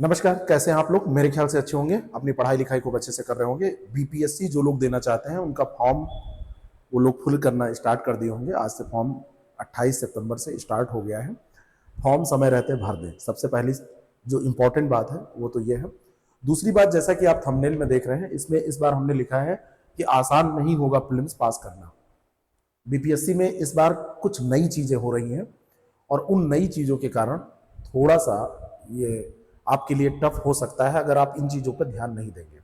नमस्कार, कैसे हैं आप लोग। मेरे ख्याल से अच्छे होंगे, अपनी पढ़ाई लिखाई को अच्छे से कर रहे होंगे। बीपीएससी जो लोग देना चाहते हैं उनका फॉर्म वो लोग फुल करना स्टार्ट कर दिए होंगे। आज से फॉर्म 28 सितंबर से स्टार्ट हो गया है। फॉर्म समय रहते भर दें, सबसे पहली जो इम्पोर्टेंट बात है वो तो ये है। दूसरी बात, जैसा कि आप थंबनेल में देख रहे हैं, इसमें इस बार हमने लिखा है कि आसान नहीं होगा प्रीलिम्स पास करना। बीपीएससी में इस बार कुछ नई चीजें हो रही हैं और उन नई चीजों के कारण थोड़ा सा ये आपके लिए टफ हो सकता है अगर आप इन चीजों पर ध्यान नहीं देंगे।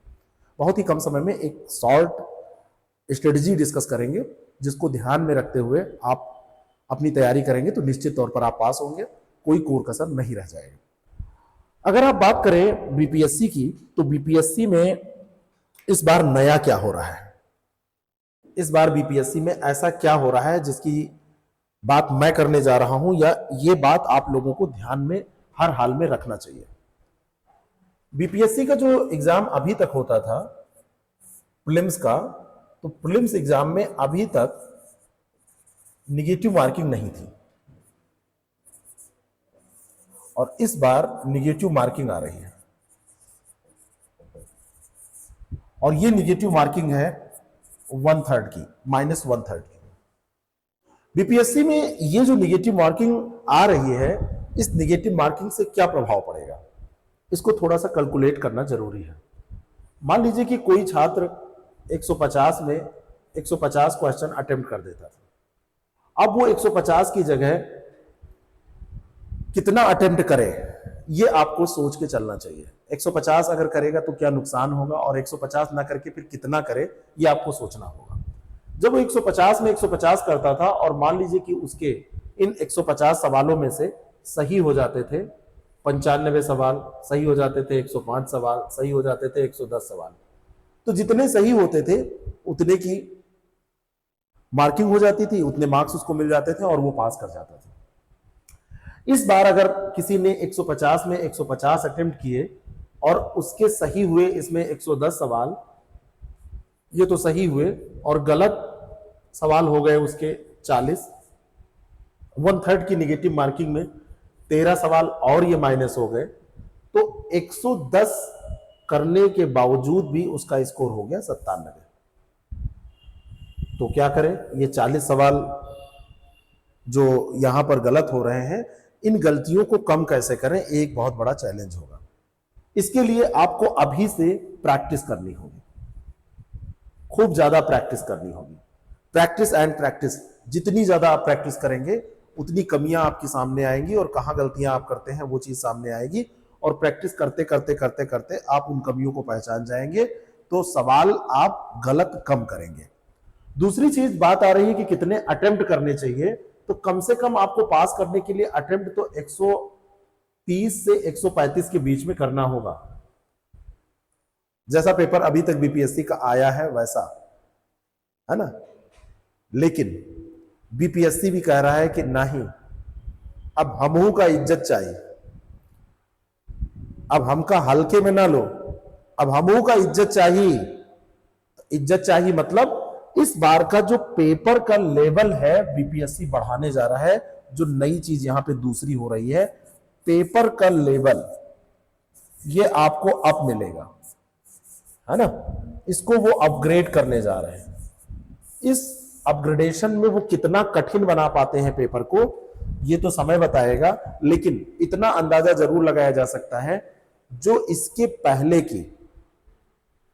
बहुत ही कम समय में एक शॉर्ट स्ट्रेटजी डिस्कस करेंगे, जिसको ध्यान में रखते हुए आप अपनी तैयारी करेंगे तो निश्चित तौर पर आप पास होंगे, कोई कोर कसर नहीं रह जाएगा। अगर आप बात करें बीपीएससी की, तो बीपीएससी में इस बार नया क्या हो रहा है, इस बार बीपीएससी में ऐसा क्या हो रहा है जिसकी बात मैं करने जा रहा हूं, या ये बात आप लोगों को ध्यान में हर हाल में रखना चाहिए। बीपीएससी का जो एग्जाम अभी तक होता था प्रीलिम्स का, तो प्रीलिम्स एग्जाम में अभी तक निगेटिव मार्किंग नहीं थी और इस बार निगेटिव मार्किंग आ रही है। और ये निगेटिव मार्किंग है 1/3 की, -1/3 की। बीपीएससी में ये जो निगेटिव मार्किंग आ रही है, इस निगेटिव मार्किंग से क्या प्रभाव पड़ेगा, इसको थोड़ा सा कैलकुलेट करना जरूरी है। मान लीजिए कि कोई छात्र 150 में 150 क्वेश्चन अटेम्प्ट कर देता था। अब वो 150 की जगह कितना अटेम्प्ट करे, ये आपको सोच के चलना चाहिए। 150 अगर करेगा तो क्या नुकसान होगा, और 150 ना करके फिर कितना करे, ये आपको सोचना होगा। जब वो 150 में 150 करता था और मान लीजिए कि उसके इन 150 सवालों में से सही हो जाते थे 95 सवाल, सही हो जाते थे 105 सवाल, सही हो जाते थे 110 सवाल, तो जितने सही होते थे उतने की मार्किंग हो जाती थी, उतने मार्क्स उसको मिल जाते थे और वो पास कर जाता था। इस बार अगर किसी ने 150 में 150 अटेम्प्ट किए और उसके सही हुए इसमें 110 सवाल, ये तो सही हुए, और गलत सवाल हो गए उसके 40, 1/3 की निगेटिव मार्किंग में 13 सवाल और ये माइनस हो गए, तो 110 करने के बावजूद भी उसका स्कोर हो गया 97। तो क्या करें, ये 40 सवाल जो यहां पर गलत हो रहे हैं, इन गलतियों को कम कैसे करें, एक बहुत बड़ा चैलेंज होगा। इसके लिए आपको अभी से प्रैक्टिस करनी होगी, खूब ज्यादा प्रैक्टिस करनी होगी। प्रैक्टिस एंड प्रैक्टिस, जितनी ज्यादा आप प्रैक्टिस करेंगे उतनी कमियां आपके सामने आएंगी, और कहां गलतियां आप करते हैं वो चीज सामने आएगी। और प्रैक्टिस करते करते करते करते आप उन कमियों को पहचान जाएंगे, तो सवाल आप गलत कम करेंगे। दूसरी चीज बात आ रही है कि कितने अटेम्प्ट करने चाहिए, तो कम से कम आपको पास करने के लिए अटेम्प्ट तो 130 से 135 के बीच में करना होगा। जैसा पेपर अभी तक बीपीएससी का आया है वैसा, है ना। लेकिन बीपीएससी भी कह रहा है कि नहीं, अब हमहू का इज्जत चाहिए, अब हमका हल्के में ना लो, अब हमहू का इज्जत चाहिए। इज्जत चाहिए मतलब इस बार का जो पेपर का लेवल है बीपीएससी बढ़ाने जा रहा है। जो नई चीज यहां पे दूसरी हो रही है, पेपर का लेवल ये आपको अप मिलेगा, है ना। इसको वो अपग्रेड करने जा रहे हैं। इस अपग्रेडेशन में वो कितना कठिन बना पाते हैं पेपर को, ये तो समय बताएगा, लेकिन इतना अंदाजा जरूर लगाया जा सकता है, जो इसके पहले की,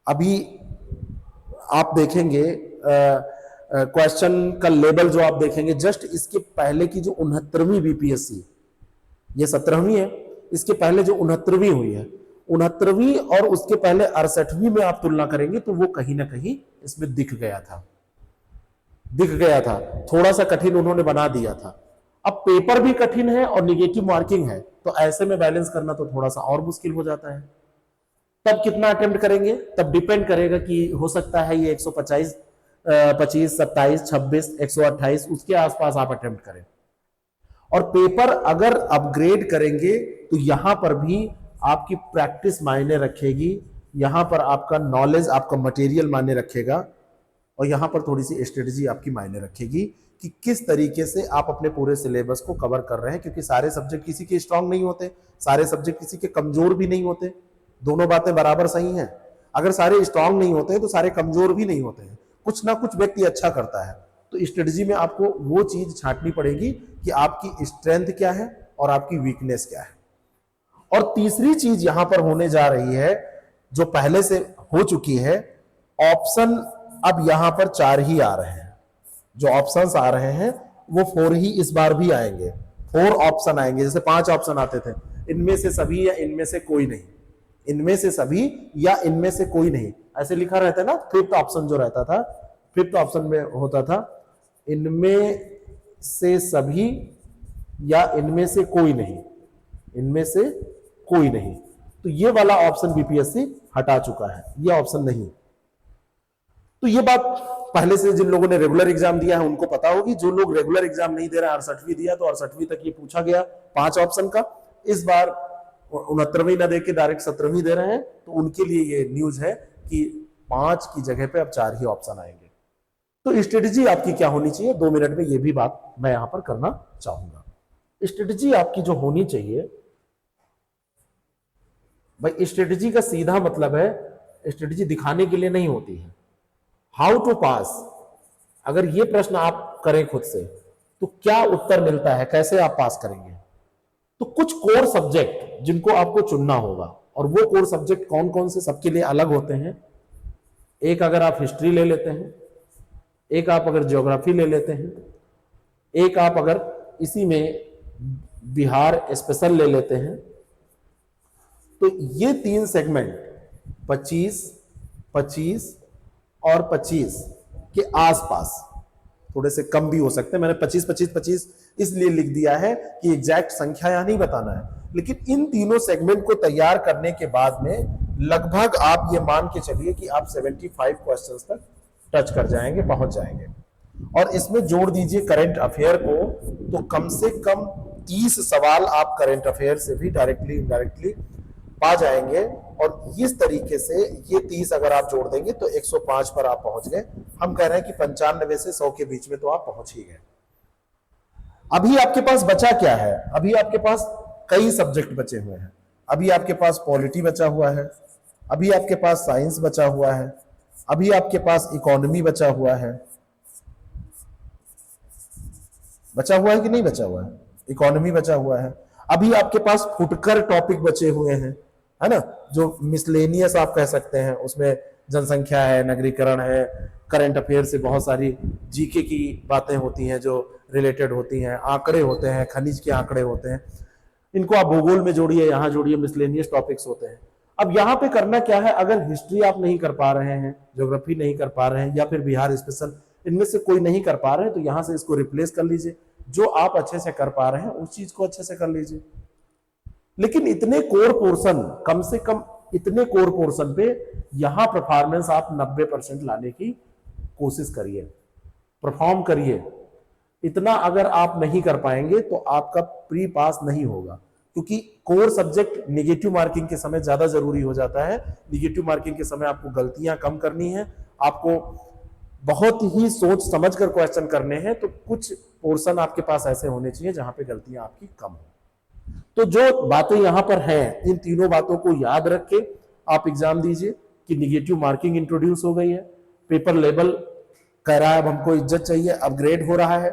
अभी आप देखेंगे क्वेश्चन का लेवल जो आप देखेंगे, जस्ट इसके पहले की जो 69वीं बीपीएससी, ये 17वीं है, इसके पहले जो 69वीं हुई है, 69वीं और उसके पहले 68वीं में आप तुलना करेंगे तो वो कहीं ना कहीं इसमें दिख गया था, थोड़ा सा कठिन उन्होंने बना दिया था। अब पेपर भी कठिन है और निगेटिव मार्किंग है, तो ऐसे में बैलेंस करना तो थोड़ा सा और मुश्किल हो जाता है। तब कितना अटेम्प्ट करेंगे, तब डिपेंड करेगा कि हो सकता है ये 125, 25, 27, 26, 128 उसके आसपास आप अटेम्प्ट करें। और पेपर अगर अपग्रेड करेंगे तो यहां पर भी आपकी प्रैक्टिस मायने रखेगी, यहां पर आपका नॉलेज, आपका मटेरियल मायने रखेगा, और यहां पर थोड़ी सी स्ट्रेटजी आपकी मायने रखेगी कि किस तरीके से आप अपने पूरे सिलेबस को कवर कर रहे हैं, क्योंकि सारे सब्जेक्ट किसी के स्ट्रांग नहीं होते, सारे सब्जेक्ट किसी के कमजोर भी नहीं होते, दोनों बातें बराबर सही हैं। अगर सारे स्ट्रांग नहीं होते तो सारे कमजोर भी नहीं होते हैं, कुछ ना कुछ व्यक्ति अच्छा करता है। तो स्ट्रेटजी में आपको वो चीज छांटनी पड़ेगी कि आपकी स्ट्रेंथ क्या है और आपकी वीकनेस क्या है। और तीसरी चीज यहां पर होने जा रही है, जो पहले से हो चुकी है, ऑप्शन अब यहां पर 4 ही आ रहे हैं। जो ऑप्शंस आ रहे हैं वो 4 ही इस बार भी आएंगे। 4 ऑप्शन आएंगे, जैसे 5 ऑप्शन आते थे, इनमें से सभी या इनमें से कोई नहीं, इनमें से सभी या इनमें से कोई नहीं, ऐसे लिखा रहता है ना। 5th ऑप्शन जो रहता था, 5th ऑप्शन में होता था इनमें से सभी या इनमें से कोई नहीं, इनमें से कोई नहीं। तो ये वाला ऑप्शन बीपीएससी हटा चुका है, ये ऑप्शन नहीं। तो ये बात पहले से जिन लोगों ने रेगुलर एग्जाम दिया है उनको पता होगी। जो लोग रेगुलर एग्जाम नहीं दे रहे, 68वीं दिया तो 68वीं तक ये पूछा गया 5 ऑप्शन का। इस बार 69वीं ना दे के डायरेक्ट 17वीं दे रहे हैं, तो उनके लिए ये न्यूज है कि 5 की जगह पे अब 4 ही ऑप्शन आएंगे। तो स्ट्रेटेजी आपकी क्या होनी चाहिए, 2 मिनट में ये भी बात मैं यहां पर करना चाहूंगा। स्ट्रेटेजी आपकी जो होनी चाहिए भाई, स्ट्रेटेजी का सीधा मतलब है, स्ट्रेटेजी दिखाने के लिए नहीं होती है। हाउ टू पास, अगर ये प्रश्न आप करें खुद से तो क्या उत्तर मिलता है, कैसे आप पास करेंगे। तो कुछ कोर सब्जेक्ट जिनको आपको चुनना होगा, और वो कोर सब्जेक्ट कौन कौन से सबके लिए अलग होते हैं। एक अगर आप हिस्ट्री ले लेते हैं, एक आप अगर ज्योग्राफी ले लेते हैं, एक आप अगर इसी में बिहार स्पेशल ले लेते हैं, तो ये 3 सेगमेंट 25, 25 और 25 के आसपास, थोड़े से कम भी हो सकते हैं। मैंने 25, 25, 25 इसलिए लिख दिया है कि एग्जैक्ट संख्या यहां नहीं बताना है, लेकिन इन तीनों सेगमेंट को तैयार करने के बाद में लगभग आप ये मान के चलिए कि आप 75 क्वेश्चंस तक टच कर जाएंगे, पहुंच जाएंगे। और इसमें जोड़ दीजिए करंट अफेयर को, तो कम से कम 30 सवाल आप करंट अफेयर से भी डायरेक्टली इनडायरेक्टली पा जाएंगे। और इस तरीके से ये 30 अगर आप जोड़ देंगे तो 105 पर आप पहुंच गए। हम कह रहे हैं कि 95 से 100 के बीच में तो आप पहुंच ही गए। अभी आपके पास बचा क्या है, अभी आपके पास कई सब्जेक्ट बचे हुए हैं। अभी आपके पास पॉलिटी बचा हुआ है, अभी आपके पास साइंस बचा हुआ है, अभी आपके पास इकोनॉमी बचा हुआ है। बचा हुआ है कि नहीं बचा हुआ है, इकोनॉमी बचा हुआ है। अभी आपके पास फुटकर टॉपिक बचे हुए हैं, है ना, जो मिसलेनियस आप कह सकते हैं। उसमें जनसंख्या है, नगरीकरण है, करंट अफेयर से बहुत सारी जीके की बातें होती हैं जो रिलेटेड होती हैं, आंकड़े होते हैं, खनिज के आंकड़े होते हैं। इनको आप भूगोल में जोड़िए, यहां जोड़िए, मिसलेनियस टॉपिक्स होते हैं। अब यहां पे करना क्या है, अगर हिस्ट्री आप नहीं कर पा रहे हैं, ज्योग्राफी नहीं कर पा रहे हैं, या फिर बिहार स्पेशल, इनमें से कोई नहीं कर पा रहे हैं, तो यहां से इसको रिप्लेस कर लीजिए। जो आप अच्छे से कर पा रहे हैं उस चीज को अच्छे से कर लीजिए। लेकिन इतने कोर पोर्शन, कम से कम इतने कोर पोर्शन पे यहां परफॉर्मेंस आप 90% लाने की कोशिश करिए, परफॉर्म करिए। इतना अगर आप नहीं कर पाएंगे तो आपका प्री पास नहीं होगा, क्योंकि कोर सब्जेक्ट निगेटिव मार्किंग के समय ज्यादा जरूरी हो जाता है। निगेटिव मार्किंग के समय आपको गलतियां कम करनी है, आपको बहुत ही सोच समझ कर क्वेश्चन करने हैं। तो कुछ पोर्शन आपके पास ऐसे होने चाहिए जहां पे गलतियां आपकी कम हो। तो जो बातें यहां पर हैं, इन तीनों बातों को याद रख के आप एग्जाम दीजिए कि निगेटिव मार्किंग इंट्रोड्यूस हो गई है, पेपर लेवल कह रहा है अब हमको इज्जत चाहिए, अपग्रेड हो रहा है।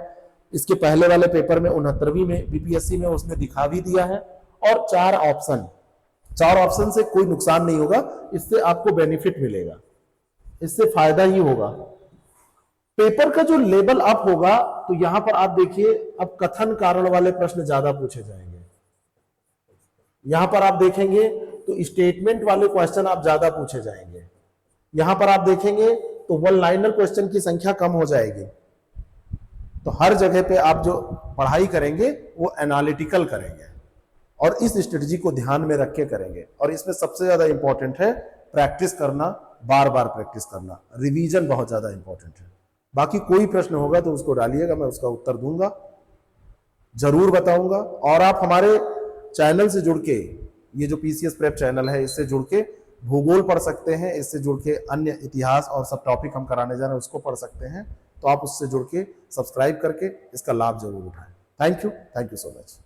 इसके पहले वाले पेपर में 69वीं में बीपीएससी में उसने दिखा भी दिया है। और 4 ऑप्शन से कोई नुकसान नहीं होगा, इससे आपको बेनिफिट मिलेगा, इससे फायदा ही होगा। पेपर का जो लेवल अप होगा, तो यहां पर आप देखिए अब कथन कारण वाले प्रश्न ज्यादा पूछे जाएंगे। यहां पर आप देखेंगे तो स्टेटमेंट वाले क्वेश्चन आप ज्यादा पूछे जाएंगे। यहां पर आप देखेंगे तो वन लाइनर क्वेश्चन की संख्या कम हो जाएगी। तो हर जगह पे आप जो पढ़ाई करेंगे वो एनालिटिकल करेंगे और इस स्ट्रेटजी को ध्यान में रख के करेंगे। और इसमें सबसे ज्यादा इंपॉर्टेंट है प्रैक्टिस करना, बार बार प्रैक्टिस करना, रिवीजन बहुत ज्यादा इंपॉर्टेंट है। बाकी कोई प्रश्न होगा तो उसको डालिएगा, मैं उसका उत्तर दूंगा, जरूर बताऊंगा। और आप हमारे चैनल से जुड़ के, ये जो पीसीएस प्रेप चैनल है, इससे जुड़ के भूगोल पढ़ सकते हैं, इससे जुड़ के अन्य इतिहास और सब टॉपिक हम कराने जा रहे हैं उसको पढ़ सकते हैं। तो आप उससे जुड़ के सब्सक्राइब करके इसका लाभ जरूर उठाएं। Thank you so much.